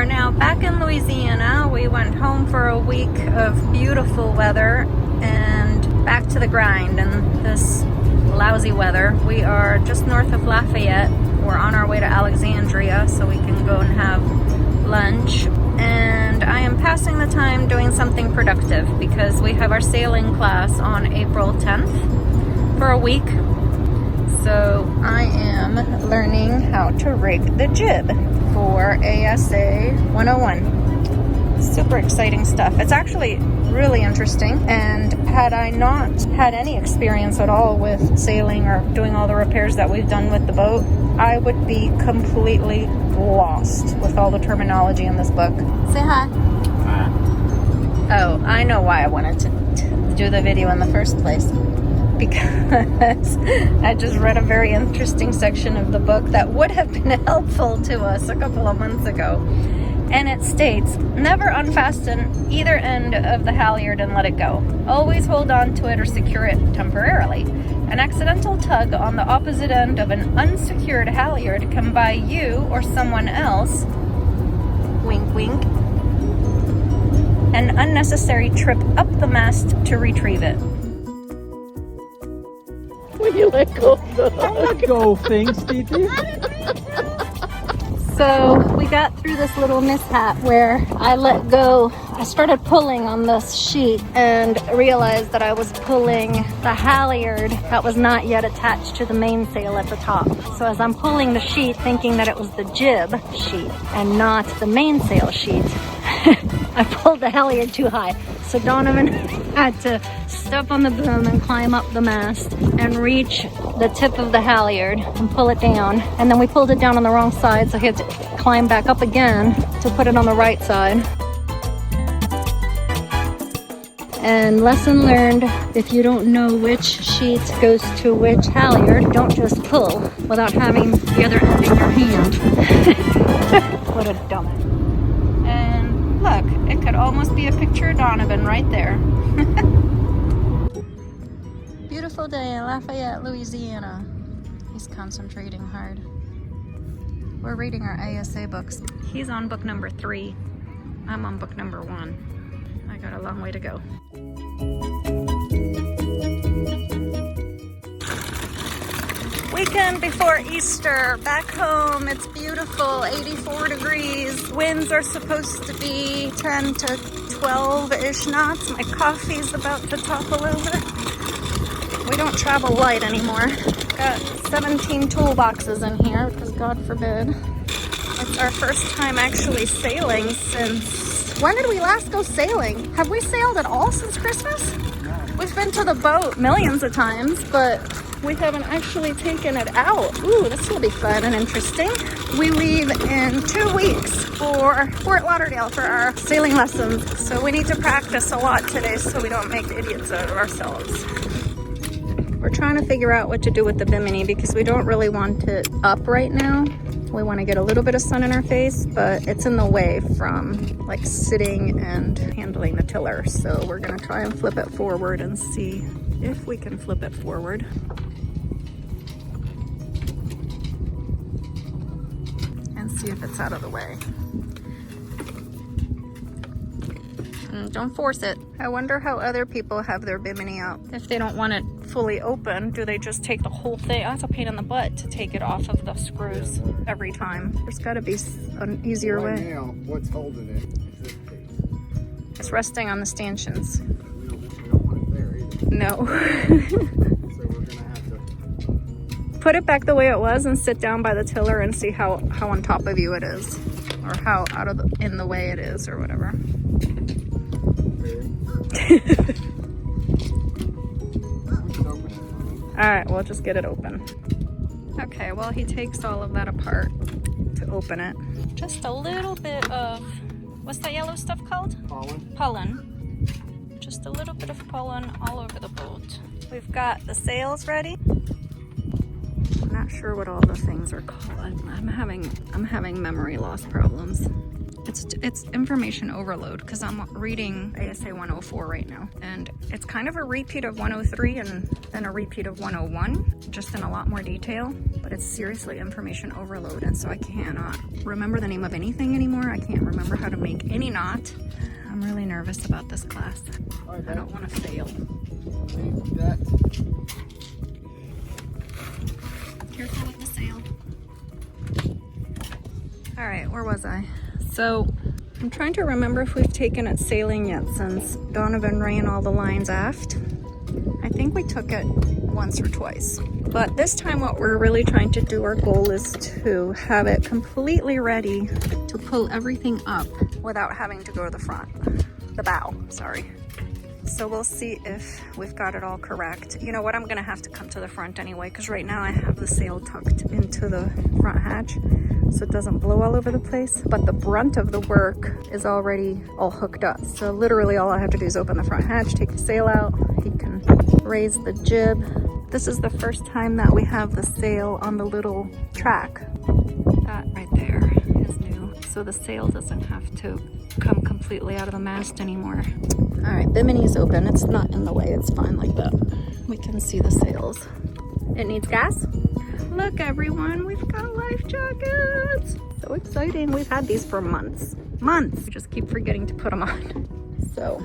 are now back in Louisiana. We went home for a week of beautiful weather and back to the grind in this lousy weather. We are just north of Lafayette. We're on our way to Alexandria so we can go and have lunch. And I am passing the time doing something productive because we have our sailing class on April 10th for a week. So I am learning how to rig the jib for ASA 101. Super exciting stuff. It's actually really interesting, and had I not had any experience at all with sailing or doing all the repairs that we've done with the boat, I would be completely lost with all the terminology in this book. Say hi. Hi. Oh, I know why I wanted to do the video in the first place. Because I just read a very interesting section of the book that would have been helpful to us a couple of months ago. And it states, never unfasten either end of the halyard and let it go. Always hold on to it or secure it temporarily. An accidental tug on the opposite end of an unsecured halyard can buy you or someone else, wink wink, an unnecessary trip up the mast to retrieve it. When you let go of the I let go of things, did you? So we got through this little mishap where I let go. I started pulling on this sheet and realized that I was pulling the halyard that was not yet attached to the mainsail at the top. So as I'm pulling the sheet, thinking that it was the jib sheet and not the mainsail sheet, I pulled the halyard too high. So Donovan had to step on the boom and climb up the mast and reach the tip of the halyard and pull it down. And then we pulled it down on the wrong side, so he had to climb back up again to put it on the right side. And lesson learned, if you don't know which sheet goes to which halyard, don't just pull without having the other end in your hand. What a dumbass. And look, it could almost be a picture of Donovan right there. Beautiful day in Lafayette, Louisiana. He's concentrating hard. We're reading our ASA books. He's on book number 3. I'm on book number 1. I got a long way to go. Weekend before Easter, back home. It's beautiful, 84 degrees. Winds are supposed to be 10 to 12-ish knots. My coffee's about to topple over. We don't travel light anymore. Got 17 toolboxes in here because God forbid. It's our first time actually sailing since... When did we last go sailing? Have we sailed at all since Christmas? No. We've been to the boat millions of times, but we haven't actually taken it out. Ooh, this will be fun and interesting. We leave in 2 weeks for Fort Lauderdale for our sailing lessons. So we need to practice a lot today so we don't make idiots out of ourselves. We're trying to figure out what to do with the bimini because we don't really want it up right now. We want to get a little bit of sun in our face, but it's in the way from like sitting and handling the tiller. So we're going to try and flip it forward and see if we can flip it forward. And see if it's out of the way. Don't force it. I wonder how other people have their bimini out. If they don't want it fully open, do they just take the whole thing? That's a pain in the butt to take it off of the screws every time. There's got to be an easier way. Right now, what's holding it is this piece. It's resting on the stanchions. We don't want it there either. No. So we're going to have to... Put it back the way it was and sit down by the tiller and see how on top of you it is. Or how out of in the way it is or whatever. Alright, we'll just get it open. Okay, well he takes all of that apart to open it. Just a little bit of, what's that yellow stuff called? Pollen. Pollen. Just a little bit of pollen all over the boat. We've got the sails ready. I'm not sure what all the things are called. I'm having memory loss problems. It's information overload because I'm reading ASA 104 right now, and it's kind of a repeat of 103 and then a repeat of 101, just in a lot more detail, but it's seriously information overload, and so I cannot remember the name of anything anymore. I can't remember how to make any knot. I'm really nervous about this class. I don't want to fail. Careful with the sail. All right, where was I? So I'm trying to remember if we've taken it sailing yet since Donovan ran all the lines aft. I think we took it once or twice. But this time what we're really trying to do, our goal is to have it completely ready to pull everything up without having to go to the front. The bow, sorry. So we'll see if we've got it all correct. You know what, I'm gonna have to come to the front anyway, because right now I have the sail tucked into the front hatch so it doesn't blow all over the place. But the brunt of the work is already all hooked up. So literally all I have to do is open the front hatch, take the sail out, he can raise the jib. This is the first time that we have the sail on the little track. That right there is new. So the sail doesn't have to come completely out of the mast anymore. All right, bimini's open. It's not in the way. It's fine like that. We can see the sails. It needs gas. Look, everyone, we've got life jackets. So exciting. We've had these for months. Months. We just keep forgetting to put them on. So,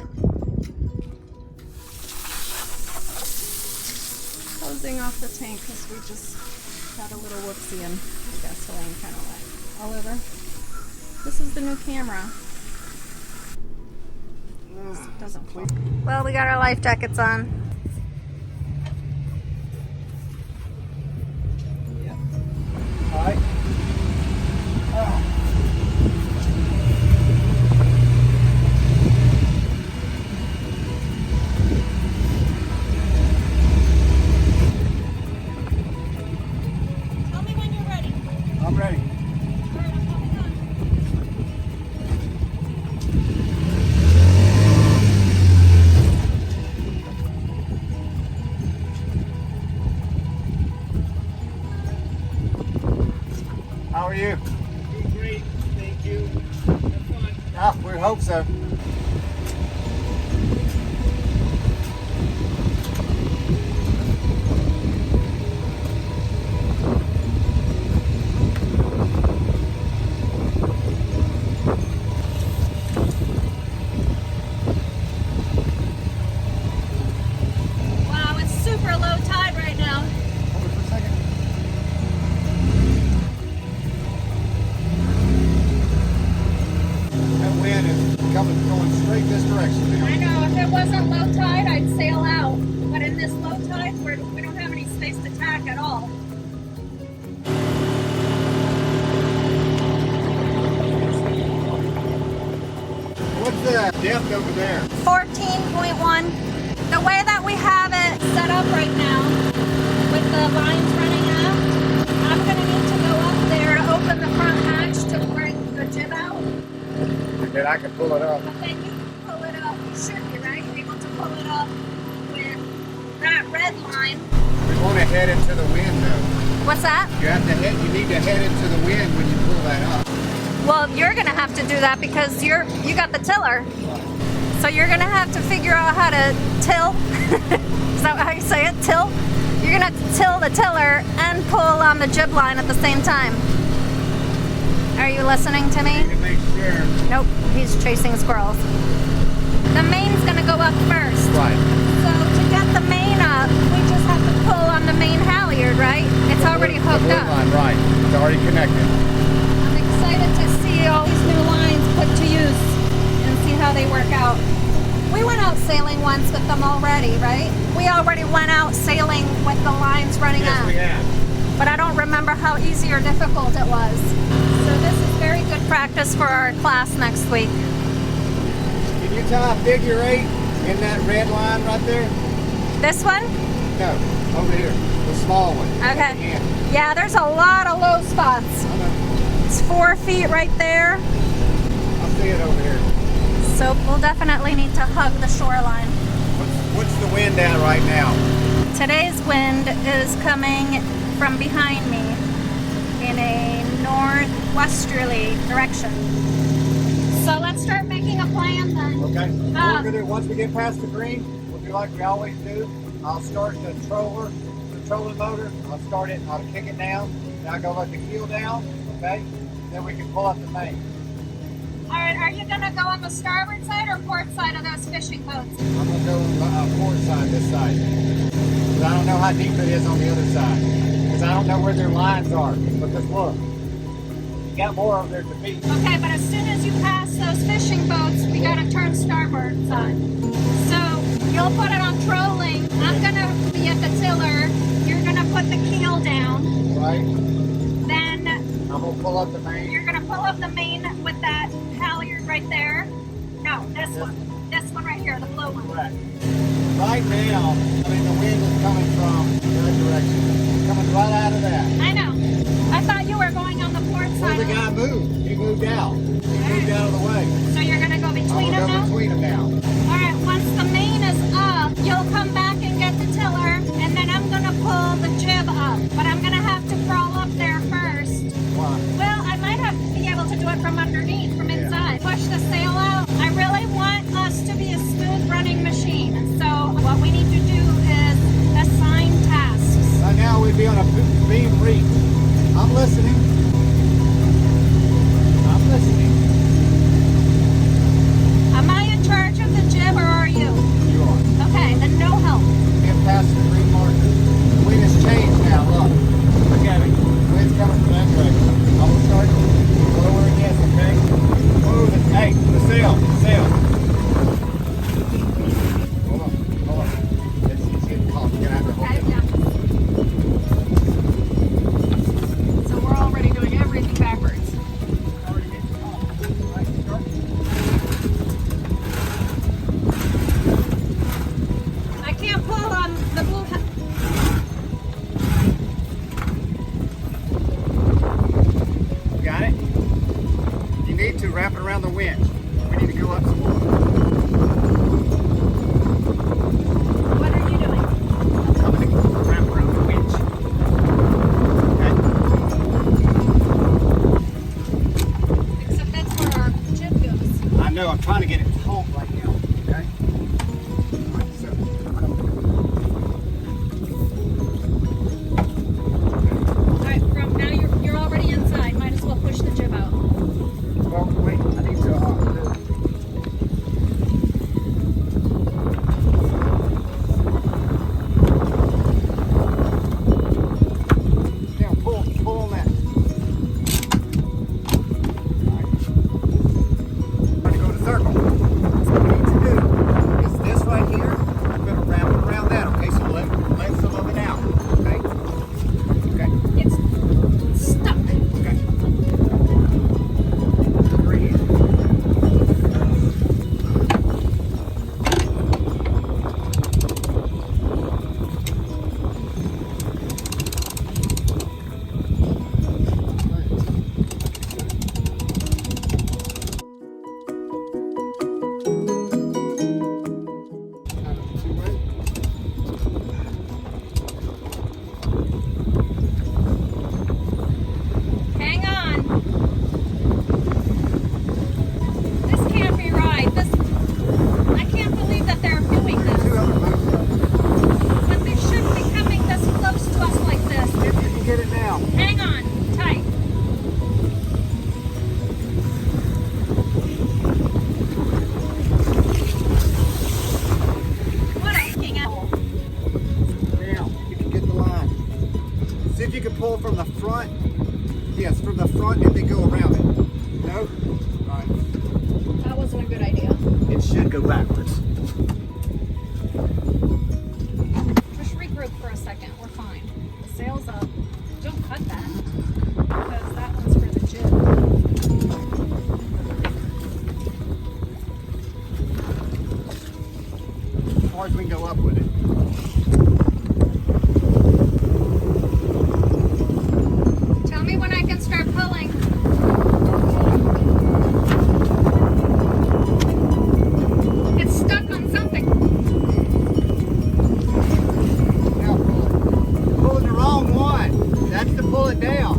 closing off the tank because we just had a little whoopsie and the gasoline kind of went all over. This is the new camera. Doesn't fall. Well, we got our life jackets on. Yeah. All right. Tell me when you're ready. I'm ready. How are you? Doing great, thank you. Have fun. Ah, we hope so. Wow, it's super low tide right now. Hold it for a second. That wind is going straight this direction now. I know, if it wasn't low tide, I'd sail out. But in this low tide, we don't have any space to tack at all. What's the depth over there? 14.1. The way that we have it set up right now, with the lines running out, I'm gonna need to go up there to open the front hatch to bring the jib out. And then I can pull it up. But then you can pull it up, you should be, right? Able to pull it up with that red line. We want to head into the wind though. What's that? You need to head into the wind when you pull that up. Well, you're gonna have to do that because you got the tiller. So you're gonna have to figure out how to till. Is that how you say it? Till? You're gonna have to till the tiller and pull on the jib line at the same time. Are you listening to me? To make sure. Nope, he's chasing squirrels. The main's gonna go up first. Right. So to get the main up, we just have to pull on the main halyard, right? It's already hooked the up. line, right. It's already connected. I'm excited to see all these new lines put to use and see how they work out. We went out sailing once with them already, right? We already went out sailing with the lines running Yes, out. we have. But I don't remember how easy or difficult it was. So this is very good practice for our class next week. Can you tie a figure 8 in that red line right there? This one? No, over here. The small one. Okay. Yeah. Yeah, there's a lot of low spots. I know. It's 4 feet right there. I see it over here. So we'll definitely need to hug the shoreline. What's the wind at right now? Today's wind is coming from behind me in a northwesterly direction. So let's start making a plan then. Okay. What we're gonna do once we get past the green, we'll do like we always do. I'll start the trolling motor. I'll start it. I'll kick it down. Then I go let the keel down. Okay. Then we can pull up the main. All right, are you gonna go on the starboard side or port side of those fishing boats? I'm gonna go on the port side, this side. Because I don't know how deep it is on the other side. Because I don't know where their lines are. Because look, you got more over there to beat. Okay, but as soon as you pass those fishing boats, we gotta turn starboard side. So you'll put it on trolling. I'm gonna be at the tiller. You're gonna put the keel down. Right. Then I'm gonna pull up the main. you're gonna pull up the main with that halyard right there. No, this one. This one right here, the blue one. Right. Right now, I mean, the wind is coming from that direction. It's coming right out of that. I know. I thought you were going on the port Where side. the guy moved. He moved out. He moved out of the way. So you're gonna go between them I'm gonna now? go between them now. All right, once the main is up, you'll come back and get the tiller, and then I'm gonna pull the jib up. But I'm gonna have to crawl up there first. Why? Well, I might have to be able to do it from underneath, from inside. Push the sail out. I really want us to be a smooth running machine. So what we need to do is assign tasks. Right now we'd be on a beam reef. I'm listening. I'm listening. Am I in charge of the jib or are you? You are. Okay, then no help. Get past the green marker. The wind has changed now. Look. Look at it. The wind's coming from that direction. I will start lowering this, okay? Move it. Hey, the sail. The sail. Hold on. Hold on. It's getting hot. We're going to have to hold Okay, it. yeah. So we're already doing everything backwards. Already getting hot. Right, start. I can't pull on the blue. Got it? You need to wrap it around the winch. We need to go up some more. What are you doing? I'm going to wrap around the winch. Okay? Except that's where our jib goes. I know, I'm trying to get it home right now. Okay? Alright, so All right, from now you're already inside. Might as well push the jib out. well, wait, I need to yeah, pull on that. Trying to go to circle. So what we need to do is this right here. I'm going to wrap it around that. Okay, so let some of it out. Okay? Okay. It's stuck. Okay. Breathe. Hang on. This can't be right. I can't believe that they're doing this. But they shouldn't be coming this close to us like this. If you can get it now. Hang on, tight. What are you looking at? Now, you can get the line. See if you can pull from the front. Yes, from the front and then go around it. No? Alright. That wasn't a good idea. It should go backwards. Just regroup for a second. We're fine. The sail's up. Don't cut that. Because that one's for the jib. As far as we can go up with it. Tell me when I can start pulling. It's stuck on something. Now pull it. You're pulling the wrong one. That's to pull it down.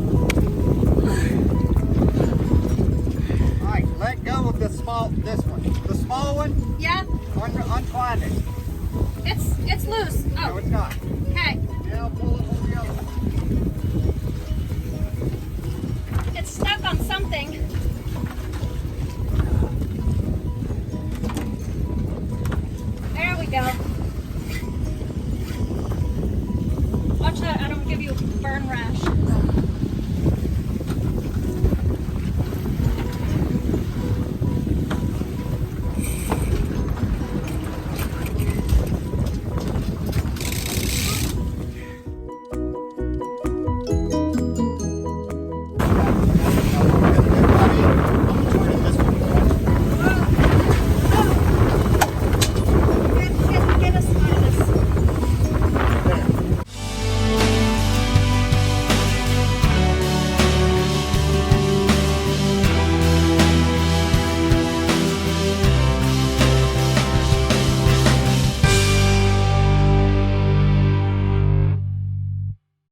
No, it's not. Okay. Now pull it over the other one. It's stuck on something.